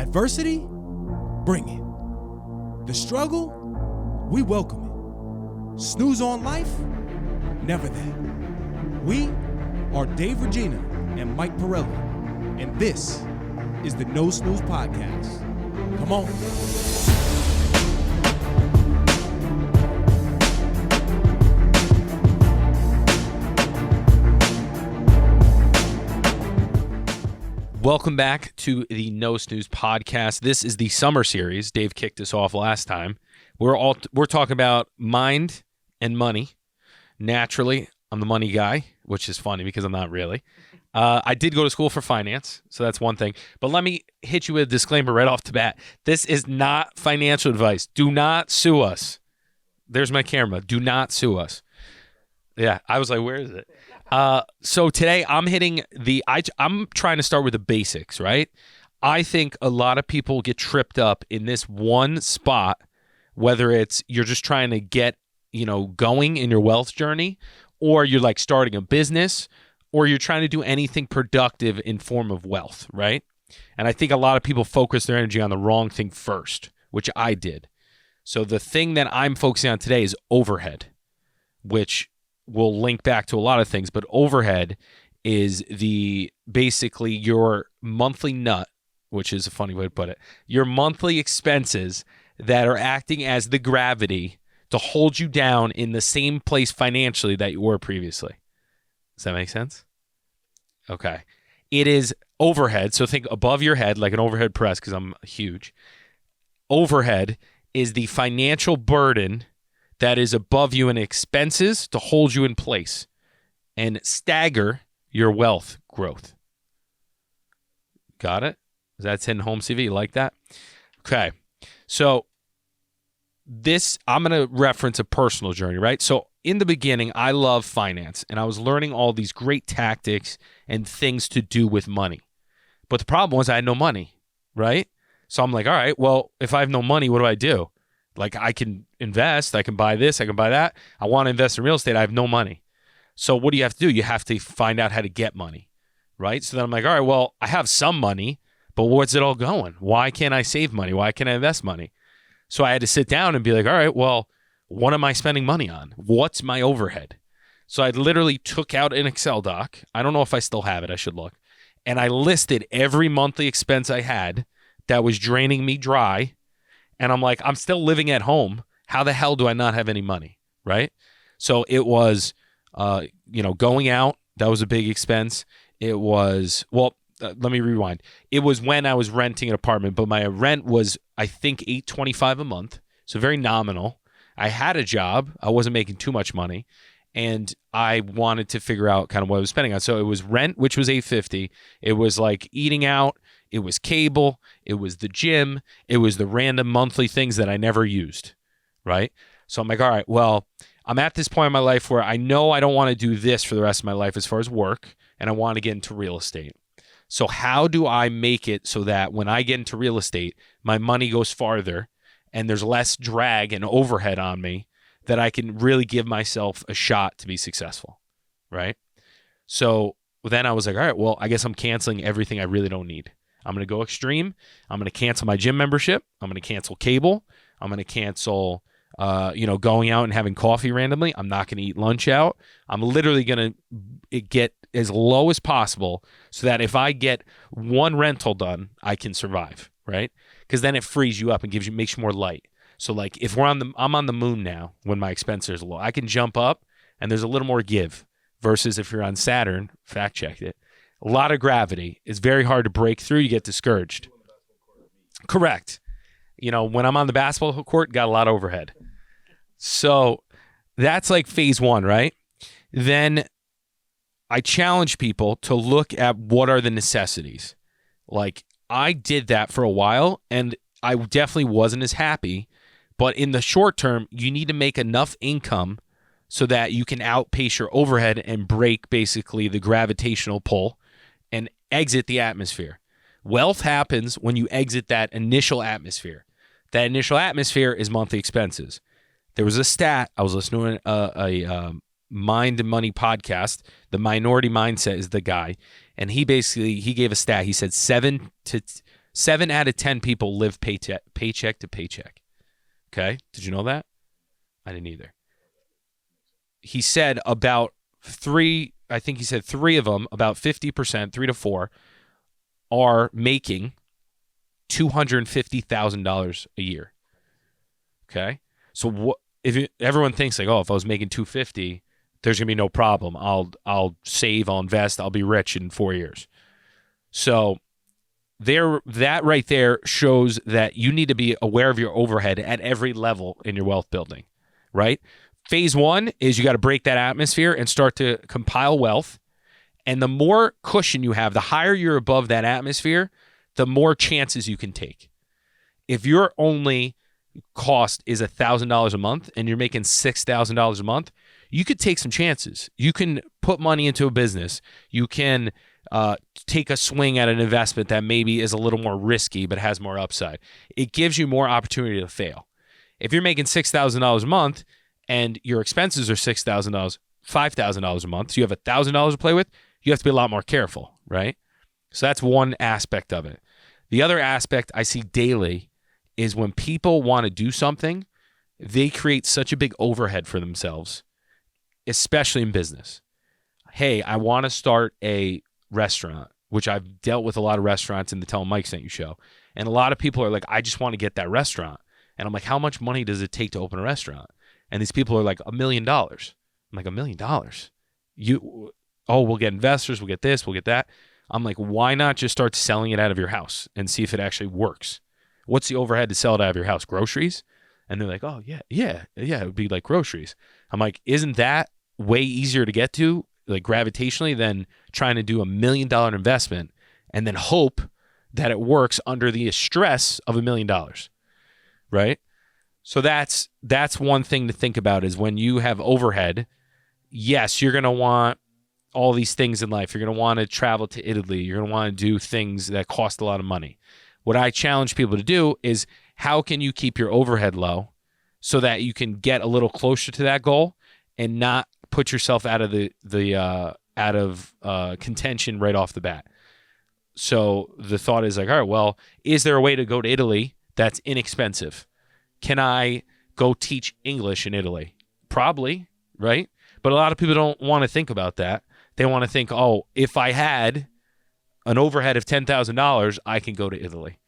Adversity? Bring it. The struggle? We welcome it. Snooze on life? Never that. We are Dave Regina and Mike Pirelli, and this is the No Snooze podcast. Come on. Welcome back to the No Snooze podcast. This is the summer series. Dave kicked us off last time. We're talking about mind and money. Naturally, I'm the money guy, which is funny because I'm not really. I did go to school for finance, so that's one thing. But let me hit you with a disclaimer right off the bat. This is not financial advice. Do not sue us. There's my camera. Do not sue us. Yeah, I was like, where is it? So today I'm hitting I'm trying to start with the basics, right? I think a lot of people get tripped up in this one spot, whether it's you're just trying to get, going in your wealth journey, or you're like starting a business, or you're trying to do anything productive in form of wealth, right? And I think a lot of people focus their energy on the wrong thing first, which I did. So the thing that I'm focusing on today is overhead, which will link back to a lot of things, but overhead is basically your monthly nut, which is a funny way to put it, your monthly expenses that are acting as the gravity to hold you down in the same place financially that you were previously. Does that make sense? Okay. It is overhead, so think above your head, like an overhead press, because I'm huge. Overhead is the financial burden that is above you in expenses to hold you in place and stagger your wealth growth. Got it? That's in home CV. You like that? Okay. So I'm going to reference a personal journey, right? So in the beginning, I love finance, and I was learning all these great tactics and things to do with money. But the problem was I had no money, right? So I'm like, all right, well, if I have no money, what do I do? Like, I can invest, I can buy this, I can buy that. I want to invest in real estate. I have no money. So what do you have to do? You have to find out how to get money, right? So then I'm like, all right, well, I have some money, but where's it all going? Why can't I save money? Why can't I invest money? So I had to sit down and be like, all right, well, what am I spending money on? What's my overhead? So I literally took out an Excel doc. I don't know if I still have it. I should look. And I listed every monthly expense I had that was draining me dry. And I'm like, I'm still living at home. How the hell do I not have any money, right? So it was, going out. That was a big expense. It was, let me rewind. It was when I was renting an apartment, but my rent was, I think, $825 a month. So very nominal. I had a job. I wasn't making too much money. And I wanted to figure out kind of what I was spending on. So it was rent, which was $850. It was like eating out. It was cable, it was the gym, it was the random monthly things that I never used, right? So I'm like, all right, well, I'm at this point in my life where I know I don't want to do this for the rest of my life as far as work, and I want to get into real estate. So how do I make it so that when I get into real estate, my money goes farther and there's less drag and overhead on me that I can really give myself a shot to be successful, right? So then I was like, all right, well, I guess I'm canceling everything I really don't need. I'm going to go extreme. I'm going to cancel my gym membership. I'm going to cancel cable. I'm going to cancel, going out and having coffee randomly. I'm not going to eat lunch out. I'm literally going to get as low as possible so that if I get one rental done, I can survive, right? Because then it frees you up and makes you more light. So like if I'm on the moon now when my expenses are low, I can jump up and there's a little more give versus if you're on Saturn, fact checked it. A lot of gravity. It's very hard to break through. You get discouraged. Correct. When I'm on the basketball court, got a lot of overhead. So that's like phase one, right? Then I challenge people to look at what are the necessities. Like I did that for a while and I definitely wasn't as happy. But in the short term, you need to make enough income so that you can outpace your overhead and break basically the gravitational pull and exit the atmosphere. Wealth happens when you exit that initial atmosphere. That initial atmosphere is monthly expenses. There was a stat, I was listening to a Mind and Money podcast. The Minority Mindset is the guy. And he gave a stat. He said 7 7 out of 10 people live paycheck to paycheck. Okay? Did you know that? I didn't either. He said about 3 of them, about 50%, 3 to 4, are making $250,000 a year. Okay? So everyone thinks like, oh, if I was making $250,000, there's going to be no problem. I'll save, I'll invest, I'll be rich in 4 years. So that right there shows that you need to be aware of your overhead at every level in your wealth building, right? Phase 1 is you got to break that atmosphere and start to compile wealth. And the more cushion you have, the higher you're above that atmosphere, the more chances you can take. If your only cost is $1,000 a month and you're making $6,000 a month, you could take some chances. You can put money into a business. You can take a swing at an investment that maybe is a little more risky but has more upside. It gives you more opportunity to fail. If you're making $6,000 a month and your expenses are $6,000, $5,000 a month, so you have $1,000 to play with, you have to be a lot more careful, right? So that's one aspect of it. The other aspect I see daily is when people want to do something, they create such a big overhead for themselves, especially in business. Hey, I want to start a restaurant, which I've dealt with a lot of restaurants in the Tell Mike Sent You show. And a lot of people are like, I just want to get that restaurant. And I'm like, how much money does it take to open a restaurant? And these people are like, $1 million. I'm like, $1 million? We'll get investors, we'll get this, we'll get that. I'm like, why not just start selling it out of your house and see if it actually works? What's the overhead to sell it out of your house? Groceries? And they're like, oh, yeah, it would be like groceries. I'm like, isn't that way easier to get to, like gravitationally, than trying to do $1 million investment and then hope that it works under the stress of $1 million, right? So that's one thing to think about is when you have overhead, yes, you're going to want all these things in life. You're going to want to travel to Italy. You're going to want to do things that cost a lot of money. What I challenge people to do is how can you keep your overhead low so that you can get a little closer to that goal and not put yourself out of contention right off the bat. So the thought is like, all right, well, is there a way to go to Italy that's inexpensive? Can I go teach English in Italy? Probably, right? But a lot of people don't want to think about that. They want to think, oh, if I had an overhead of $10,000, I can go to Italy.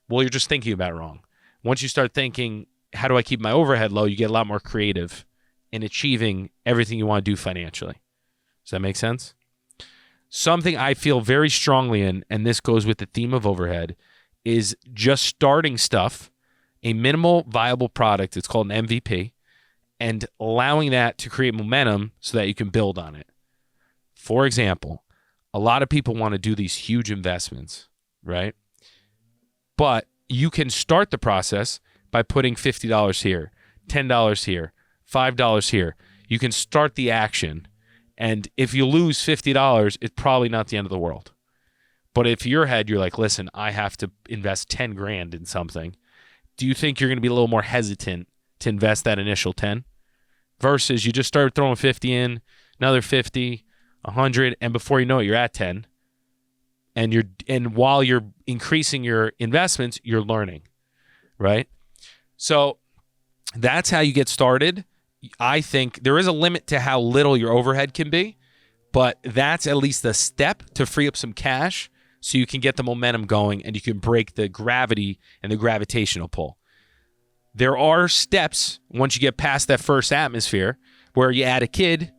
Well, you're just thinking about it wrong. Once you start thinking, how do I keep my overhead low? You get a lot more creative in achieving everything you want to do financially. Does that make sense? Something I feel very strongly in, and this goes with the theme of overhead, is just starting stuff, a minimal viable product, it's called an MVP, and allowing that to create momentum so that you can build on it. For example, a lot of people want to do these huge investments, right? But you can start the process by putting $50 here, $10 here, $5 here. You can start the action. And if you lose $50, it's probably not the end of the world. But if your head, you're like, listen, I have to invest 10 grand in something. Do you think you're going to be a little more hesitant to invest that initial 10 versus you just start throwing 50 in, another 50, 100, and before you know it, you're at 10. And while you're increasing your investments, you're learning, right? So that's how you get started. I think there is a limit to how little your overhead can be, but that's at least a step to free up some cash so you can get the momentum going and you can break the gravity and the gravitational pull. There are steps once you get past that first atmosphere where you add a kid,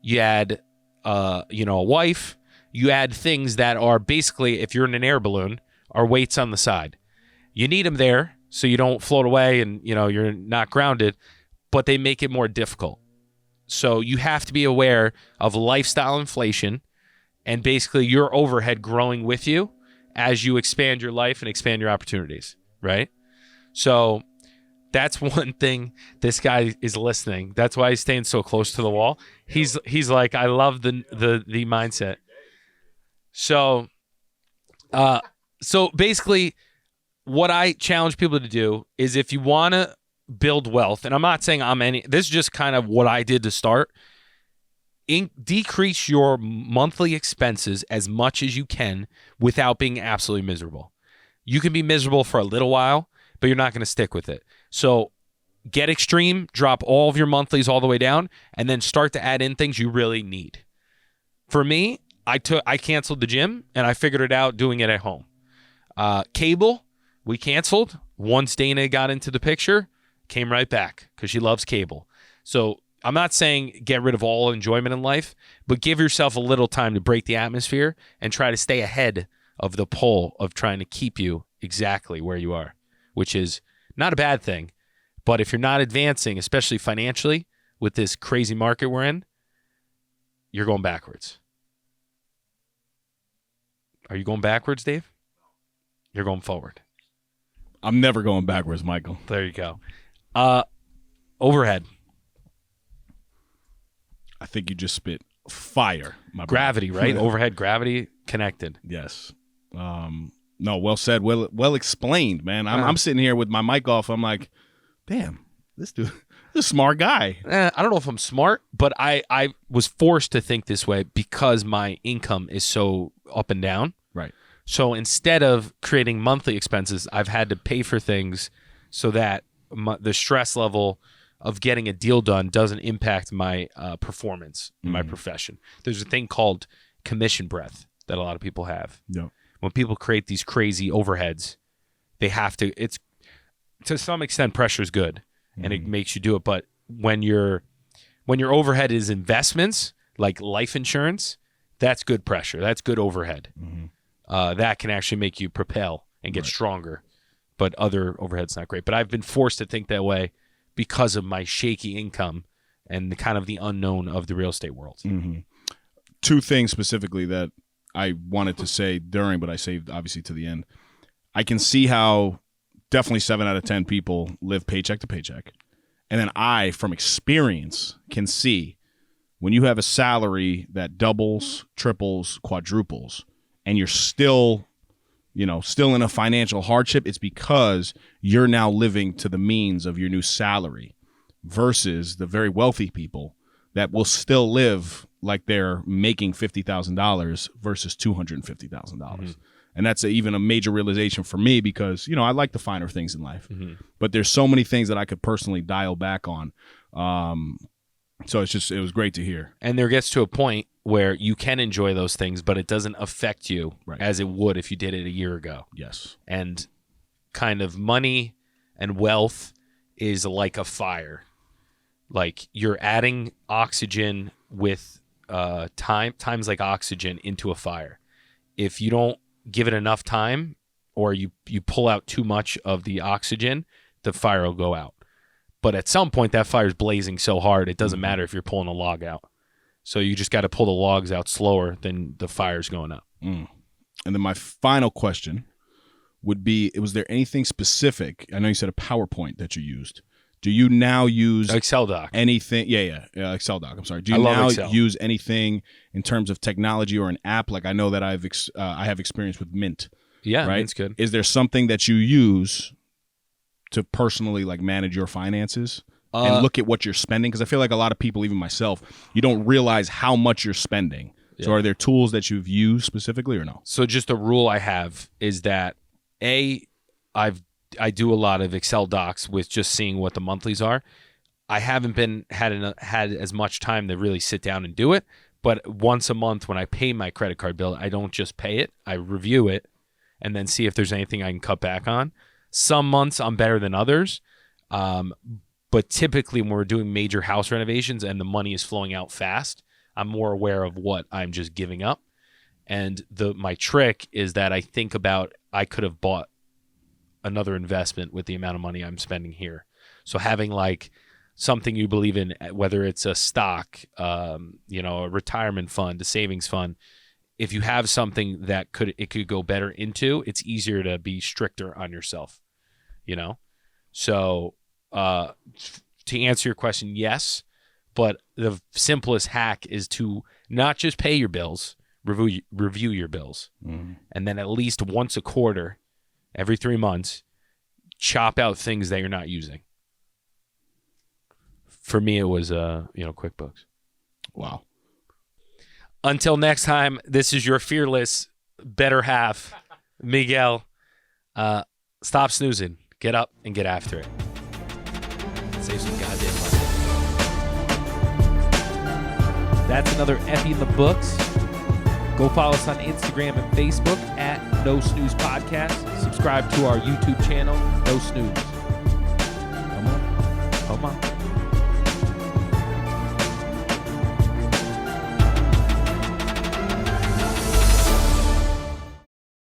you add a wife, you add things that are basically, if you're in an air balloon, are weights on the side. You need them there so you don't float away and you're not grounded, but they make it more difficult. So you have to be aware of lifestyle inflation and basically your overhead growing with you as you expand your life and expand your opportunities, right? So that's one thing. This guy is listening. That's why he's staying so close to the wall. He's like, I love the mindset. So basically what I challenge people to do is if you want to build wealth, and I'm not saying this is just kind of what I did to start, decrease your monthly expenses as much as you can without being absolutely miserable. You can be miserable for a little while, but you're not going to stick with it. So get extreme, drop all of your monthlies all the way down, and then start to add in things you really need. For me, I canceled the gym, and I figured it out doing it at home. Cable, we canceled. Once Dana got into the picture, came right back because she loves cable. So I'm not saying get rid of all enjoyment in life, but give yourself a little time to break the atmosphere and try to stay ahead of the pull of trying to keep you exactly where you are, which is not a bad thing. But if you're not advancing, especially financially, with this crazy market we're in, you're going backwards. Are you going backwards, Dave? You're going forward. I'm never going backwards, Michael. There you go. Overhead. I think you just spit fire. My Gravity, right? Overhead gravity connected. Yes. No, well said. Well explained, man. I'm sitting here with my mic off. I'm like, damn, this dude, this smart guy. I don't know if I'm smart, but I was forced to think this way because my income is so up and down. Right. So instead of creating monthly expenses, I've had to pay for things so that the stress level of getting a deal done doesn't impact my performance in my profession. There's a thing called commission breath that a lot of people have. Yeah. When people create these crazy overheads, they have to, it's to some extent pressure is good and it makes you do it. But when your overhead is investments like life insurance, that's good pressure. That's good overhead. That can actually make you propel and get stronger. But other overhead's not great. But I've been forced to think that way because of my shaky income and the kind of the unknown of the real estate world. Two things specifically that I wanted to say during, but I saved obviously to the end. I can see how definitely 7 out of 10 people live paycheck to paycheck. And then I, from experience, can see when you have a salary that doubles, triples, quadruples, and you're still in a financial hardship, it's because you're now living to the means of your new salary versus the very wealthy people that will still live like they're making $50,000 versus $250,000. And that's even a major realization for me because, I like the finer things in life, but there's so many things that I could personally dial back on. So it was great to hear. And there gets to a point where you can enjoy those things, but it doesn't affect you as it would if you did it a year ago. Yes. And kind of money and wealth is like a fire. Like you're adding oxygen with time's like oxygen into a fire. If you don't give it enough time or you pull out too much of the oxygen, the fire will go out. But at some point, that fire's blazing so hard, it doesn't matter if you're pulling a log out. So you just got to pull the logs out slower than the fire's going up. And then my final question would be, was there anything specific? I know you said a PowerPoint that you used. Do you now use Excel doc? Anything? Yeah, Excel doc. I'm sorry. Do you now use anything in terms of technology or an app? Like I know that I have experience with Mint. Yeah, right? Mint's good. Is there something that you use to personally like manage your finances and look at what you're spending? Because I feel like a lot of people, even myself, you don't realize how much you're spending. Yeah. So are there tools that you've used specifically or no? So just a rule I have is that I do a lot of Excel docs with just seeing what the monthlies are. I haven't had as much time to really sit down and do it, but once a month when I pay my credit card bill, I don't just pay it. I review it and then see if there's anything I can cut back on. Some months I'm better than others, but typically when we're doing major house renovations and the money is flowing out fast, I'm more aware of what I'm just giving up. And my trick is that I think about I could have bought another investment with the amount of money I'm spending here. So having like something you believe in, whether it's a stock, a retirement fund, a savings fund, if you have something that could go better into, it's easier to be stricter on yourself, So to answer your question, yes, but the simplest hack is to not just pay your bills, review your bills, and then at least once a quarter, every 3 months, chop out things that you're not using. For me, it was QuickBooks. Wow. Until next time, this is your fearless better half, Miguel. Stop snoozing. Get up and get after it. Save some goddamn money. That's another Epi in the books. Go follow us on Instagram and Facebook at No Snooze Podcast. Subscribe to our YouTube channel, No Snooze.